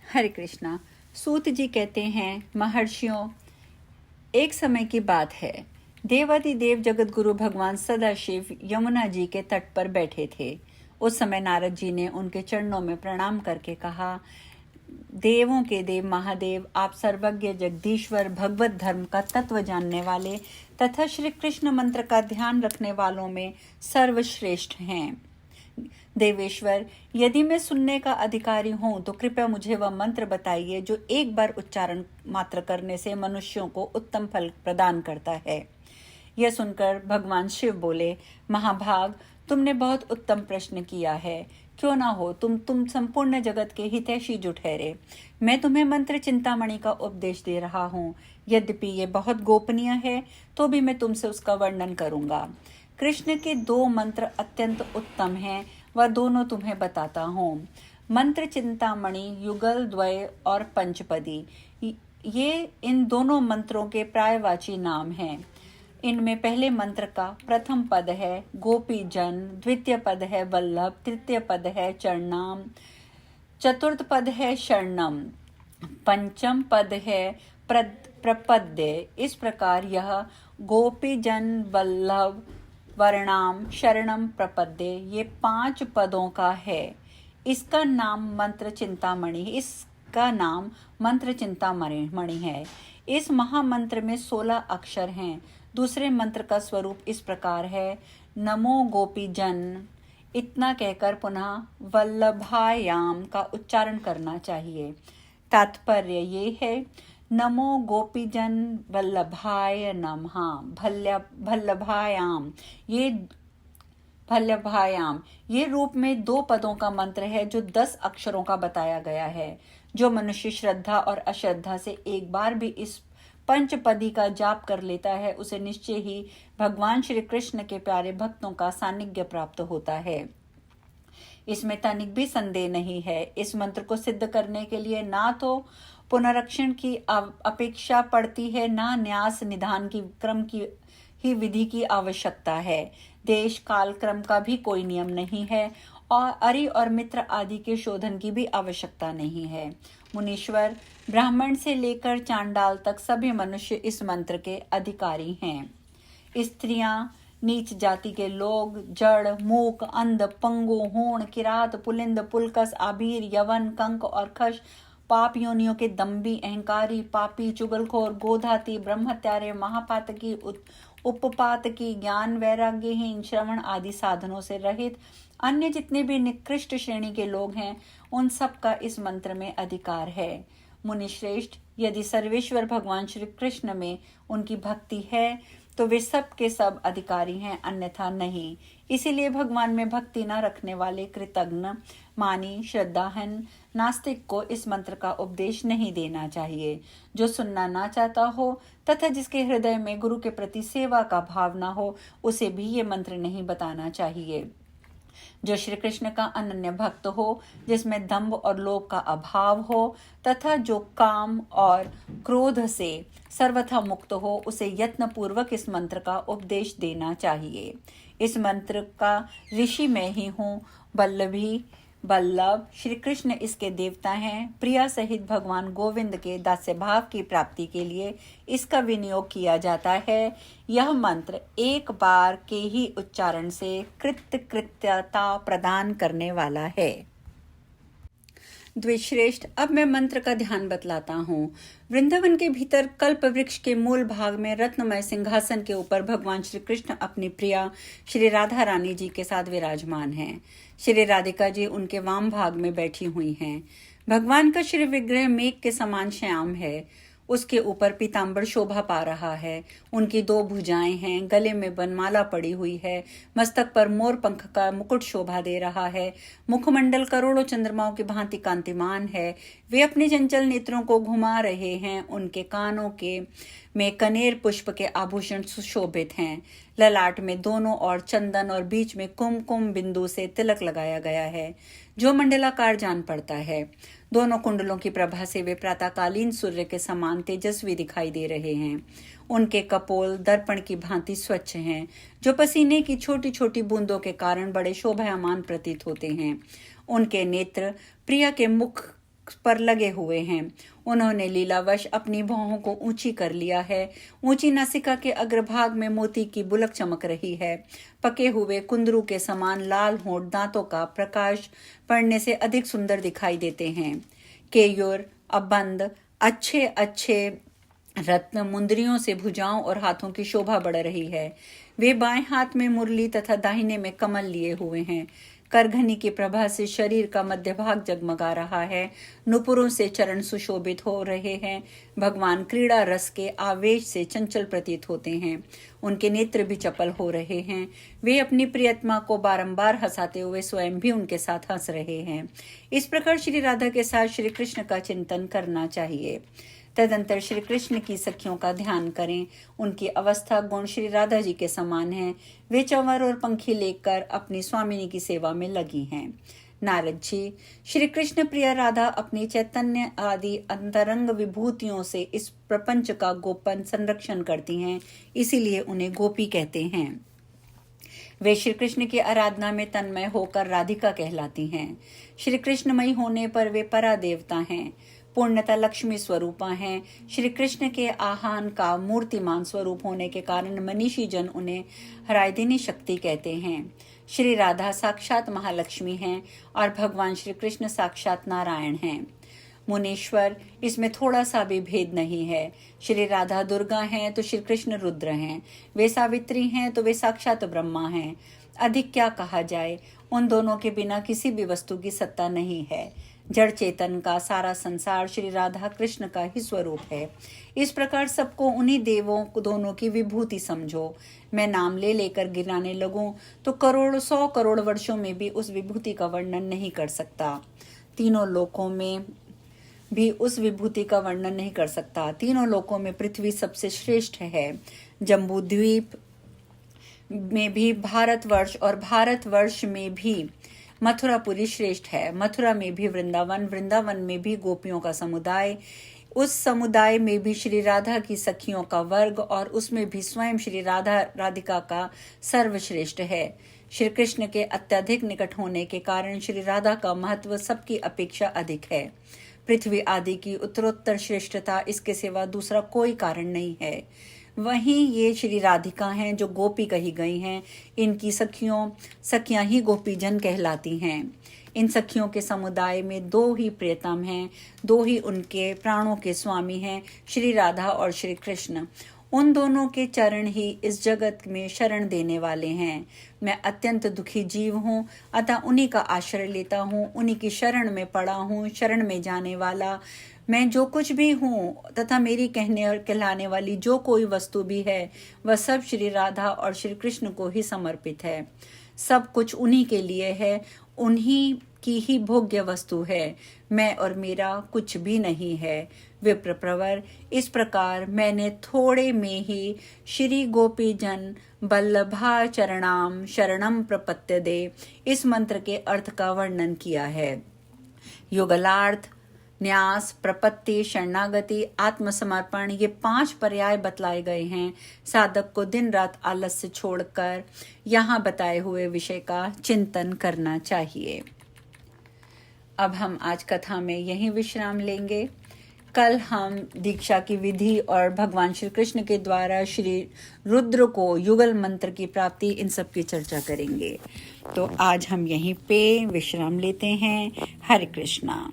हरे कृष्णा। सूत जी कहते हैं, महर्षियों, एक समय की बात है। देवादिदेव जगत गुरु भगवान सदाशिव यमुना जी के तट पर बैठे थे। उस समय नारद जी ने उनके चरणों में प्रणाम करके कहा, देवों के देव महादेव, आप सर्वज्ञ जगदीश्वर, भगवत धर्म का तत्व जानने वाले तथा श्री कृष्ण मंत्र का ध्यान रखने वालों में सर्वश्रेष्ठ हैं। देवेश्वर, यदि मैं सुनने का अधिकारी हूँ तो कृपया मुझे वह मंत्र बताइए जो एक बार उच्चारण मात्र करने से मनुष्यों को उत्तम फल प्रदान करता है। यह सुनकर भगवान शिव बोले, महाभाग, तुमने बहुत उत्तम प्रश्न किया है। क्यों ना हो तुम संपूर्ण जगत के हितैषी जो ठहरे। मैं तुम्हें मंत्र चिंतामणि का उपदेश दे रहा हूँ। यद्यपि ये बहुत गोपनीय है तो भी मैं तुमसे उसका वर्णन करूँगा। कृष्ण के 2 मंत्र अत्यंत उत्तम हैं, वह दोनों तुम्हें बताता हूँ। मंत्र चिंतामणि, युगल द्वय और पंचपदी, ये इन दोनों मंत्रों के प्रायवाची नाम हैं। इनमें पहले मंत्र का प्रथम पद है गोपी जन, द्वितीय पद है वल्लभ, तृतीय पद है चरणाम, चतुर्थ पद है शरणम, पंचम पद है प्रपद्य। इस प्रकार यह गोपी जन, वल्लभ, वर्णाम, शरणम, प्रपद्य, ये 5 पदों का है। इसका नाम मंत्र चिंतामणि है। इस महामंत्र में 16 अक्षर हैं। दूसरे मंत्र का स्वरूप इस प्रकार है, नमो गोपी जन। इतना कहकर पुनः वल्लभायाम का उच्चारण करना चाहिए। तात्पर्य ये है, नमो गोपीजन वल्लभाय नमः। भल्लभायाम ये रूप में 2 पदों का मंत्र है जो 10 अक्षरों का बताया गया है। जो मनुष्य श्रद्धा और अश्रद्धा से एक बार भी इस पंचपदी का जाप कर लेता है, उसे निश्चय ही भगवान श्री कृष्ण के प्यारे भक्तों का सानिध्य प्राप्त होता है। इसमें तनिक भी संदेह नहीं है। इस मंत्र को सिद्ध करने के लिए ना तो पुनरक्षण की अपेक्षा पड़ती है, ना न्यास निधान की क्रम की ही विधि की आवश्यकता है। देश काल क्रम का भी कोई नियम नहीं है और अरि और मित्र आदि के शोधन की भी आवश्यकता नहीं है। मुनीश्वर, ब्राह्मण से लेकर चांडाल तक सभी मनुष्य इस मंत्र के अधिकारी हैं। स्त्रियां, नीच जाति के लोग, जड़, मूक, अंध, पंगु, हूण, किरात, पुलिंद, पुलकस, आभीर, यवन, कंक और खश, पाप योनियों के दम्भी, अहंकारी, पापी, चुगलखोर, गोधाती, ब्रह्मत्यारे, महापातकी, उपपातकी, ज्ञान वैराग्यहीन, श्रवण आदि साधनों से रहित अन्य जितने भी निकृष्ट श्रेणी के लोग हैं, उन सब का इस मंत्र में अधिकार है। मुनिश्रेष्ठ, यदि सर्वेश्वर भगवान श्री कृष्ण में उनकी भक्ति है तो वे सब के सब अधिकारी हैं, अन्यथा नहीं। इसीलिए भगवान में भक्ति न रखने वाले कृतघ्न, मानी, श्रद्धाहीन नास्तिक को इस मंत्र का उपदेश नहीं देना चाहिए। जो सुनना ना चाहता हो तथा जिसके हृदय में गुरु के प्रति सेवा का भाव ना हो, उसे भी ये मंत्र नहीं बताना चाहिए। जो श्री कृष्ण का अनन्य भक्त हो, जिसमें दंभ और लोभ का अभाव हो तथा जो काम और क्रोध से सर्वथा मुक्त हो, उसे यत्न पूर्वक इस मंत्र का उपदेश देना चाहिए। इस मंत्र का ऋषि मैं ही हूँ। वल्लभ श्री कृष्ण इसके देवता हैं। प्रिया सहित भगवान गोविंद के दास्य भाव की प्राप्ति के लिए इसका विनियोग किया जाता है। यह मंत्र एक बार के ही उच्चारण से कृत्यता प्रदान करने वाला है। द्विश्रेष्ठ, अब मैं मंत्र का ध्यान बतलाता हूँ। वृंदावन के भीतर कल्प वृक्ष के मूल भाग में रत्नमय सिंहासन के ऊपर भगवान श्री कृष्ण अपनी प्रिया श्री राधा रानी जी के साथ विराजमान हैं। श्री राधिका जी उनके वाम भाग में बैठी हुई हैं। भगवान का श्री विग्रह मेघ के समान श्याम है। उसके ऊपर पीताम्बर शोभा पा रहा है। उनकी 2 भुजाएं हैं, गले में बनमाला पड़ी हुई है, मस्तक पर मोर पंख का मुकुट शोभा दे रहा है, मुखमंडल करोड़ों चंद्रमाओं की भांति कांतिमान है। वे अपने चंचल नेत्रों को घुमा रहे हैं। उनके कानों के में कनेर पुष्प के आभूषण सुशोभित हैं। ललाट में दोनों ओर चंदन और बीच में कुमकुम बिंदु से तिलक लगाया गया है, जो मंडलाकार जान पड़ता है। दोनों कुंडलों की प्रभा से वे प्रातःकालीन सूर्य के समान तेजस्वी दिखाई दे रहे हैं। उनके कपोल दर्पण की भांति स्वच्छ हैं, जो पसीने की छोटी छोटी बूंदों के कारण बड़े शोभायमान प्रतीत होते हैं। उनके नेत्र प्रिया के मुख पर लगे हुए हैं। उन्होंने लीलावश अपनी भौहों को ऊंची कर लिया है। ऊंची नासिका के अग्रभाग में मोती की बुलक चमक रही है। पके हुए कुंदरू के समान लाल होंठ दांतों का प्रकाश पड़ने से अधिक सुंदर दिखाई देते हैं। केयूर, अबंद, अच्छे अच्छे रत्न मुंदरियों से भुजाओं और हाथों की शोभा बढ़ रही है। वे बाएं हाथ में मुरली तथा दाहिने में कमल लिए हुए हैं। करघनी की प्रभा से शरीर का मध्य भाग जगमगा रहा है। नुपुरों से चरण सुशोभित हो रहे हैं। भगवान क्रीड़ा रस के आवेश से चंचल प्रतीत होते हैं। उनके नेत्र भी चपल हो रहे हैं। वे अपनी प्रियतमा को बारंबार हंसाते हुए स्वयं भी उनके साथ हंस रहे हैं। इस प्रकार श्री राधा के साथ श्री कृष्ण का चिंतन करना चाहिए। तदंतर श्री कृष्ण की सखियों का ध्यान करें। उनकी अवस्था गुण श्री राधा जी के समान है। वे चंवर और पंखी लेकर अपनी स्वामिनी की सेवा में लगी हैं। नारद जी, श्री कृष्ण प्रिय राधा अपनी चैतन्य आदि अंतरंग विभूतियों से इस प्रपंच का गोपन संरक्षण करती हैं, इसीलिए उन्हें गोपी कहते हैं। वे श्री कृष्ण की आराधना में तन्मय होकर राधिका कहलाती हैं। श्री कृष्णमयी होने पर वे परा देवता हैं। पूर्णतः लक्ष्मी स्वरूपा हैं। श्री कृष्ण के आहान का मूर्तिमान स्वरूप होने के कारण मनीषी जन उन्हें हरायदिनी शक्ति कहते हैं। श्री राधा साक्षात महालक्ष्मी हैं और भगवान श्री कृष्ण साक्षात नारायण हैं। मुनीश्वर, इसमें थोड़ा सा भी भेद नहीं है। श्री राधा दुर्गा हैं तो श्री कृष्ण रुद्र हैं। वे सावित्री हैं तो वे साक्षात ब्रह्मा हैं। अधिक क्या कहा जाए, उन दोनों के बिना किसी भी वस्तु की सत्ता नहीं है। जड़ चेतन का सारा संसार श्री राधा कृष्ण का ही स्वरूप है। इस प्रकार सबको उन्हीं देवों को दोनों की विभूति समझो। मैं नाम ले लेकर गिनाने लगूं तो करोड़ 100 करोड़ वर्षों में भी उस विभूति का वर्णन नहीं कर सकता। तीनों लोकों में भी उस विभूति का वर्णन नहीं कर सकता। तीनों लोकों में पृथ्वी सबसे श्रेष्ठ है। जम्बू द्वीप में भी भारतवर्ष और भारतवर्ष में भी मथुरापुरी श्रेष्ठ है। मथुरा में भी वृंदावन, वृंदावन में भी गोपियों का समुदाय, उस समुदाय में भी श्री राधा की सखियों का वर्ग और उसमें भी स्वयं श्री राधा राधिका का सर्वश्रेष्ठ है। श्री कृष्ण के अत्यधिक निकट होने के कारण श्री राधा का महत्व सबकी अपेक्षा अधिक है। पृथ्वी आदि की उत्तरोत्तर श्रेष्ठता इसके सिवा दूसरा कोई कारण नहीं है। वहीं ये श्री राधिका हैं जो गोपी कही गई हैं। इनकी सखियां ही गोपीजन कहलाती हैं। इन सखियों के समुदाय में 2 ही प्रियतम हैं, 2 ही उनके प्राणों के स्वामी हैं, श्री राधा और श्री कृष्ण। उन दोनों के चरण ही इस जगत में शरण देने वाले हैं। मैं अत्यंत दुखी जीव हूँ, अतः उन्हीं का आश्रय लेता हूँ, उन्हीं की शरण में पड़ा हूँ। शरण में जाने वाला मैं जो कुछ भी हूँ तथा मेरी कहने और कहलाने वाली जो कोई वस्तु भी है वह सब श्री राधा और श्री कृष्ण को ही समर्पित है। सब कुछ उन्हीं के लिए है, उन्हीं की ही भोग्य वस्तु है। मैं और मेरा कुछ भी नहीं है। विप्र प्रवर, इस प्रकार मैंने थोड़े में ही श्री गोपी जन बल्लभा चरणाम शरणम प्रपत्त्यदे इस मंत्र के अर्थ का वर्णन किया है। युगलार्थ, न्यास, प्रपत्ति, शरणागति, आत्मसमर्पण, ये 5 पर्याय बतलाए गए हैं। साधक को दिन रात आलस्य छोड़कर यहाँ बताए हुए विषय का चिंतन करना चाहिए। अब हम आज कथा में यहीं विश्राम लेंगे। कल हम दीक्षा की विधि और भगवान श्री कृष्ण के द्वारा श्री रुद्र को युगल मंत्र की प्राप्ति, इन सब की चर्चा करेंगे। तो आज हम यहीं पे विश्राम लेते हैं। हरे कृष्णा।